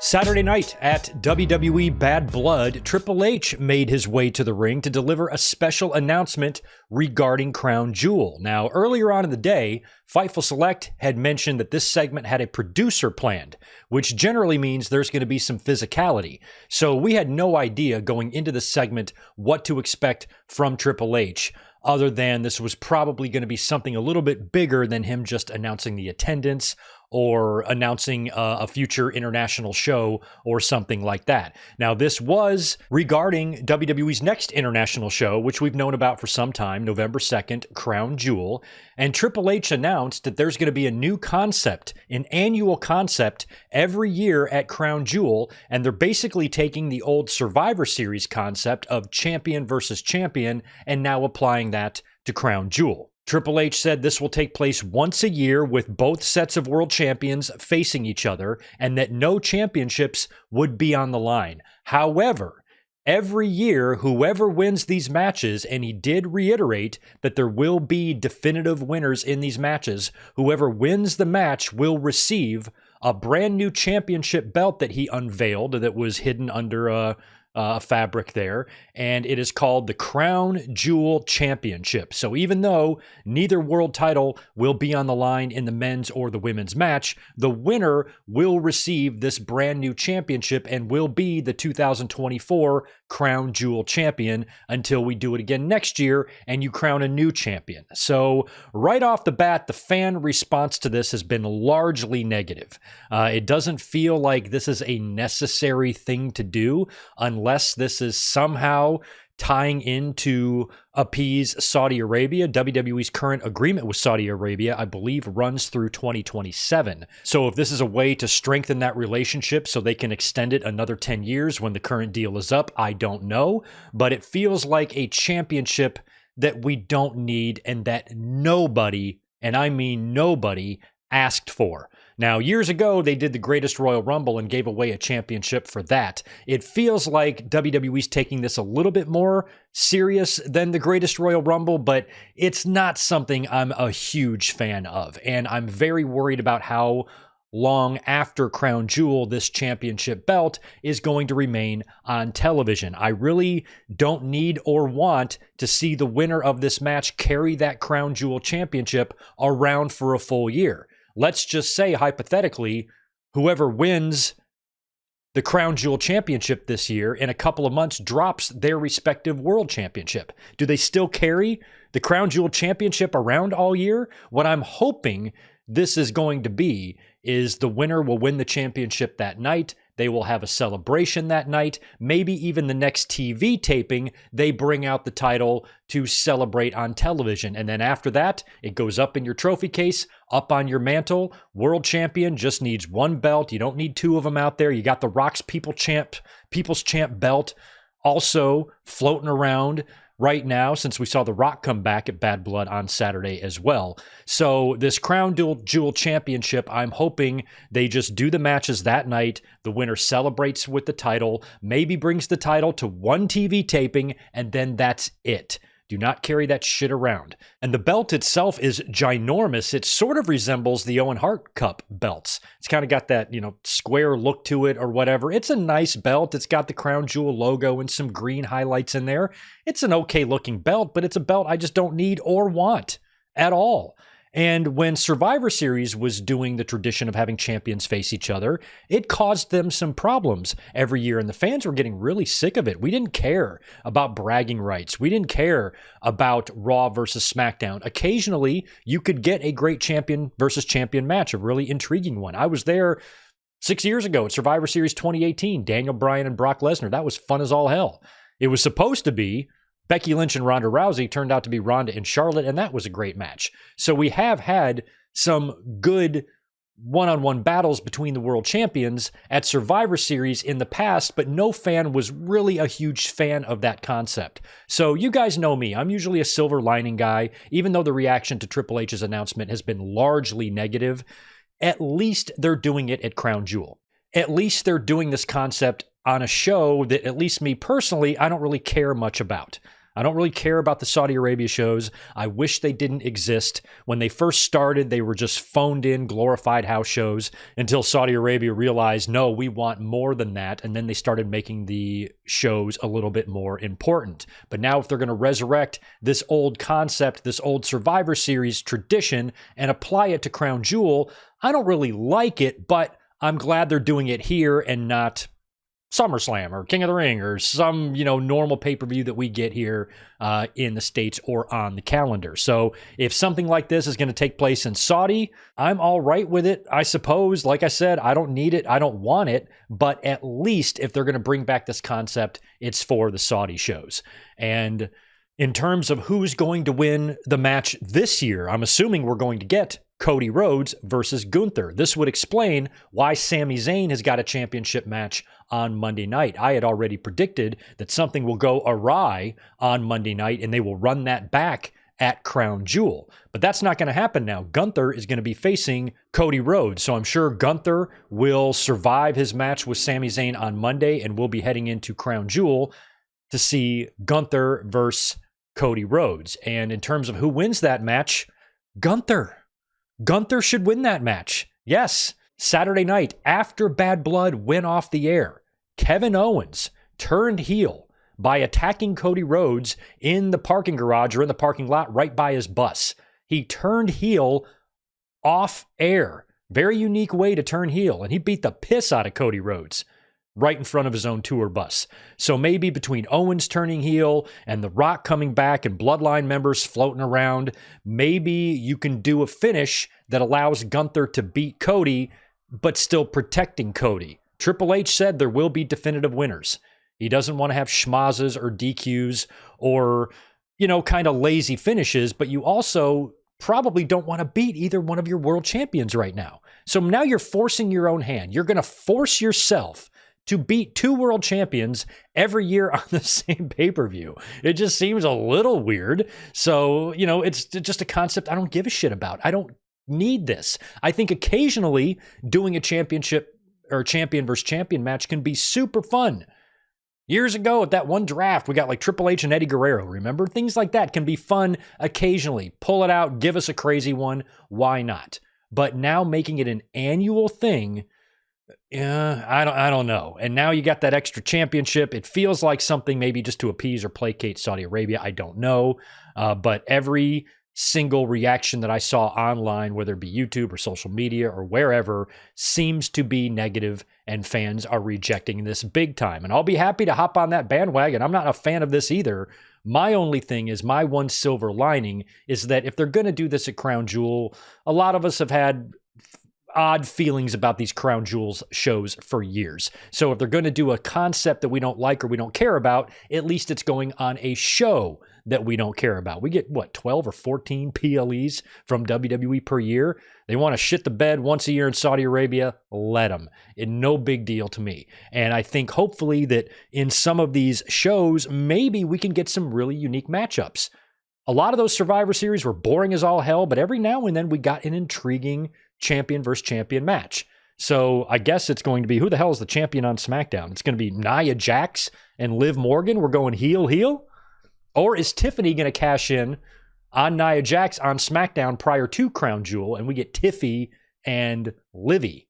Saturday night at WWE Bad Blood, Triple H made his way to the ring to deliver a special announcement regarding Crown Jewel. Now, earlier on in the day, Fightful Select had mentioned that this segment had a producer planned, which generally means there's going to be some physicality. So we had no idea going into the segment what to expect from Triple H, other than this was probably going to be something a little bit bigger than him just announcing the attendance or announcing a future international show or something like that. Now, this was regarding WWE's next international show, which we've known about for some time, November 2nd, Crown Jewel. And Triple H announced that there's going to be a new concept, an annual concept every year at Crown Jewel. And they're basically taking the old Survivor Series concept of champion versus champion and now applying that to Crown Jewel. Triple H said this will take place once a year with both sets of world champions facing each other and that no championships would be on the line. However, every year, whoever wins these matches, and he did reiterate that there will be definitive winners in these matches, whoever wins the match will receive a brand new championship belt that he unveiled that was hidden under a fabric there, and it is called the Crown Jewel Championship. So even though neither world title will be on the line in the men's or the women's match, the winner will receive this brand new championship and will be the 2024 Crown Jewel Champion until we do it again next year and you crown a new champion. So right off the bat, the fan response to this has been largely negative. It doesn't feel like this is a necessary thing to do unless this is somehow tying into appease Saudi Arabia. WWE's current agreement with Saudi Arabia, I believe, runs through 2027. So if this is a way to strengthen that relationship so they can extend it another 10 years when the current deal is up, I don't know. But it feels like a championship that we don't need and that nobody, and I mean nobody, asked for. Now, years ago, they did the Greatest Royal Rumble and gave away a championship for that. It feels like WWE's taking this a little bit more serious than the Greatest Royal Rumble, but it's not something I'm a huge fan of. And I'm very worried about how long after Crown Jewel this championship belt is going to remain on television. I really don't need or want to see the winner of this match carry that Crown Jewel championship around for a full year. Let's just say, hypothetically, whoever wins the Crown Jewel Championship this year in a couple of months drops their respective world championship. Do they still carry the Crown Jewel Championship around all year? What I'm hoping this is going to be is the winner will win the championship that night. They will have a celebration that night. Maybe even the next TV taping, they bring out the title to celebrate on television. And then after that, it goes up in your trophy case, up on your mantle. World champion just needs one belt. You don't need two of them out there. You got the Rock's People's Champ belt also floating around right now, since we saw The Rock come back at Bad Blood on Saturday as well. So this Crown Jewel Championship, I'm hoping they just do the matches that night. The winner celebrates with the title, maybe brings the title to one TV taping, and then that's it. Do not carry that shit around. And the belt itself is ginormous. It sort of resembles the Owen Hart Cup belts. It's kind of got that, square look to it or whatever. It's a nice belt. It's got the Crown Jewel logo and some green highlights in there. It's an okay looking belt, but it's a belt I just don't need or want at all. And when Survivor Series was doing the tradition of having champions face each other, it caused them some problems every year, and the fans were getting really sick of it. We didn't care about bragging rights. We didn't care about Raw versus SmackDown. Occasionally, you could get a great champion versus champion match, a really intriguing one. I was there 6 years ago at Survivor Series 2018, Daniel Bryan and Brock Lesnar. That was fun as all hell. It was supposed to be Becky Lynch and Ronda Rousey, turned out to be Ronda and Charlotte, and that was a great match. So we have had some good one-on-one battles between the world champions at Survivor Series in the past, but no fan was really a huge fan of that concept. So you guys know me. I'm usually a silver lining guy, even though the reaction to Triple H's announcement has been largely negative. At least they're doing it at Crown Jewel. At least they're doing this concept on a show that, at least me personally, I don't really care much about. I don't really care about the Saudi Arabia shows. I wish they didn't exist. When they first started, they were just phoned in, glorified house shows until Saudi Arabia realized, no, we want more than that. And then they started making the shows a little bit more important. But now if they're going to resurrect this old concept, this old Survivor Series tradition, and apply it to Crown Jewel, I don't really like it, but I'm glad they're doing it here and not SummerSlam or King of the Ring or some, normal pay-per-view that we get here in the States or on the calendar. So if something like this is going to take place in Saudi, I'm all right with it, I suppose. Like I said, I don't need it. I don't want it. But at least if they're going to bring back this concept, it's for the Saudi shows. And in terms of who's going to win the match this year, I'm assuming we're going to get Cody Rhodes versus Gunther. This would explain why Sami Zayn has got a championship match on Monday night. I had already predicted that something will go awry on Monday night and they will run that back at Crown Jewel. But that's not going to happen now. Gunther is going to be facing Cody Rhodes. So I'm sure Gunther will survive his match with Sami Zayn on Monday and we'll be heading into Crown Jewel to see Gunther versus Cody Rhodes. And in terms of who wins that match, Gunther should win that match. Yes, Saturday night after Bad Blood went off the air, Kevin Owens turned heel by attacking Cody Rhodes in the parking garage or in the parking lot right by his bus. He turned heel off air. Very unique way to turn heel. And he beat the piss out of Cody Rhodes right in front of his own tour bus. So maybe between Owens turning heel and The Rock coming back and Bloodline members floating around, maybe you can do a finish that allows Gunther to beat Cody, but still protecting Cody. Triple H said there will be definitive winners. He doesn't want to have schmazzes or DQs or, kind of lazy finishes, but you also probably don't want to beat either one of your world champions right now. So now you're forcing your own hand. You're going to force yourself to beat two world champions every year on the same pay-per-view. It just seems a little weird. So, it's just a concept I don't give a shit about. I don't need this. I think occasionally doing a championship or champion versus champion match can be super fun. Years ago at that one draft, we got like Triple H and Eddie Guerrero, remember? Things like that can be fun occasionally. Pull it out, give us a crazy one. Why not? But now making it an annual thing, yeah, I don't know. And now you got that extra championship. It feels like something maybe just to appease or placate Saudi Arabia. I don't know. But every single reaction that I saw online, whether it be YouTube or social media or wherever, seems to be negative, and fans are rejecting this big time. And I'll be happy to hop on that bandwagon. I'm not a fan of this either. My only thing is, my one silver lining is that if they're going to do this at Crown Jewel, a lot of us have had odd feelings about these Crown Jewels shows for years. So if they're going to do a concept that we don't like or we don't care about, at least it's going on a show that we don't care about. We get, 12 or 14 PLEs from WWE per year? They want to shit the bed once a year in Saudi Arabia? Let them. No big deal to me. And I think hopefully that in some of these shows, maybe we can get some really unique matchups. A lot of those Survivor Series were boring as all hell, but every now and then we got an intriguing champion versus champion match. So I guess it's going to be, who the hell is the champion on SmackDown? It's going to be Nia Jax and Liv Morgan. We're going heel? Or is Tiffany going to cash in on Nia Jax on SmackDown prior to Crown Jewel and we get Tiffy and Livy?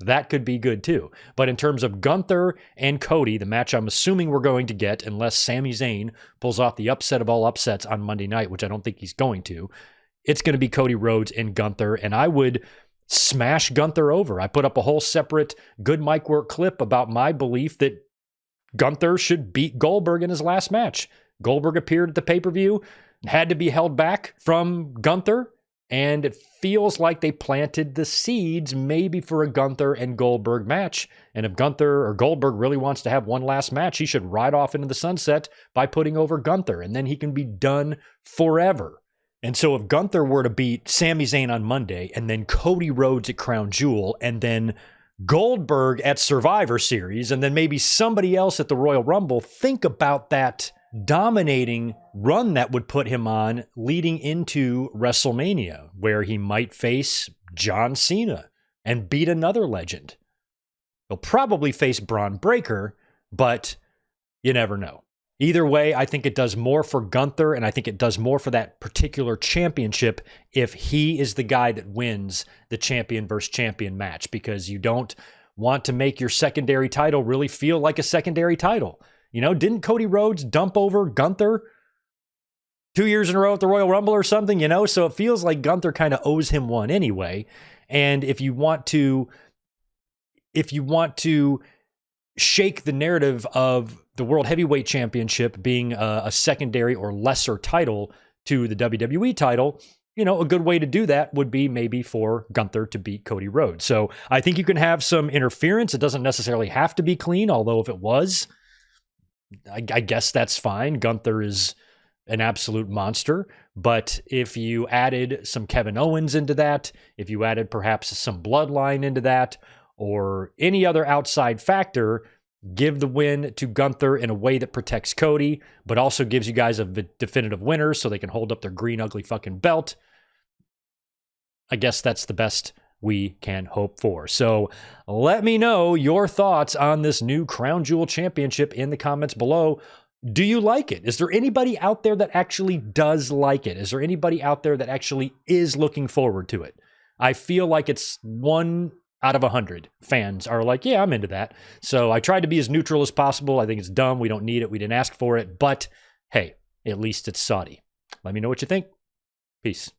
That could be good too. But in terms of Gunther and Cody, the match I'm assuming we're going to get, unless Sami Zayn pulls off the upset of all upsets on Monday night, which I don't think he's going to, it's going to be Cody Rhodes and Gunther, and I would smash Gunther over. I put up a whole separate Good Mic Work clip about my belief that Gunther should beat Goldberg in his last match. Goldberg appeared at the pay-per-view, had to be held back from Gunther, and it feels like they planted the seeds maybe for a Gunther and Goldberg match. And if Gunther or Goldberg really wants to have one last match, he should ride off into the sunset by putting over Gunther, and then he can be done forever. And so if Gunther were to beat Sami Zayn on Monday, and then Cody Rhodes at Crown Jewel, and then Goldberg at Survivor Series, and then maybe somebody else at the Royal Rumble, think about that dominating run that would put him on leading into WrestleMania, where he might face John Cena and beat another legend. He'll probably face Braun Breaker, but you never know. Either way, I think it does more for Gunther, and I think it does more for that particular championship if he is the guy that wins the champion versus champion match, because you don't want to make your secondary title really feel like a secondary title. You know, didn't Cody Rhodes dump over Gunther 2 years in a row at the Royal Rumble or something, you know? So it feels like Gunther kind of owes him one anyway. And if you want to shake the narrative of the World Heavyweight Championship being a secondary or lesser title to the WWE title, you know, a good way to do that would be maybe for Gunther to beat Cody Rhodes. So I think you can have some interference. It doesn't necessarily have to be clean, although if it was, I guess that's fine. Gunther is an absolute monster. But if you added some Kevin Owens into that, if you added perhaps some bloodline into that, or any other outside factor, give the win to Gunther in a way that protects Cody, but also gives you guys a definitive winner so they can hold up their green, ugly fucking belt. I guess that's the best we can hope for. So let me know your thoughts on this new Crown Jewel Championship in the comments below. Do you like it? Is there anybody out there that actually does like it? Is there anybody out there that actually is looking forward to it? I feel like it's 1 out of 100 fans are like, yeah, I'm into that. So I tried to be as neutral as possible. I think it's dumb. We don't need it. We didn't ask for it. But hey, at least it's Saudi. Let me know what you think. Peace.